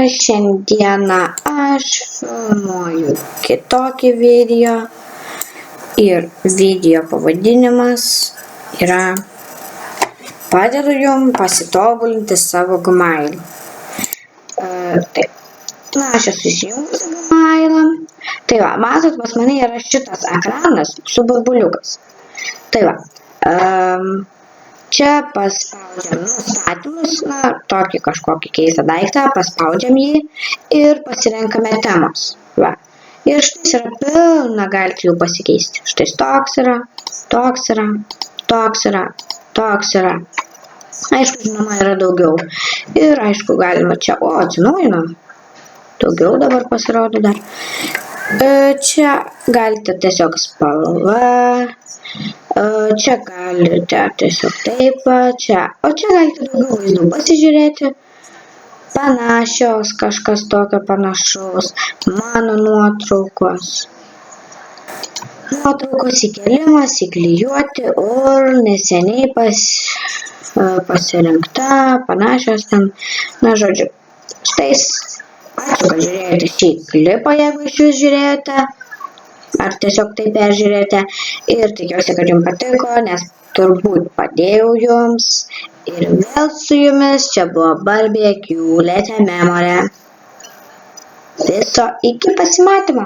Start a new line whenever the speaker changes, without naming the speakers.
Šiandieną aš filmuoju kitokį video ir video pavadinimas yra Padedu jums pasitobulinti savo Gmail. Aš esu įsijungusi Gmailą. Tai va, matot, pas mane yra šitas ekranas su burbuliukas. Tai va, čia paspaudžiam nustatymus, tokį kažkokį keistą daiktą, paspaudžiam jį ir pasirenkame temos. Va. Ir štai yra pilna, galite jau pasikeisti. Štai toks yra, toks yra, toks yra, toks yra. Aišku, žinoma, yra daugiau. Ir aišku, galima čia, atsinaujino. Daugiau dabar pasirodo dar. Čia galite tiesiog spalva. Čia galite tiesiog taip, čia. O čia galite daugiau vaizdų pasižiūrėti. Panašios, kažkas tokio panašaus. Mano nuotraukos. Nuotraukos įkėlimas, įklijuoti, neseniai pasirinkta, panašios ten. Na, žodžiu, štai, ačiū, kad žiūrėjote šį klipą, jeigu iš jūs žiūrėjote, ar tiesiog tai peržiūrėjote. Ir tikiuosi, kad jums patiko, nes turbūt padėjau jums. Ir vėl su jumis čia buvo Barbie Q Letė Memorė. Viso iki pasimatymo.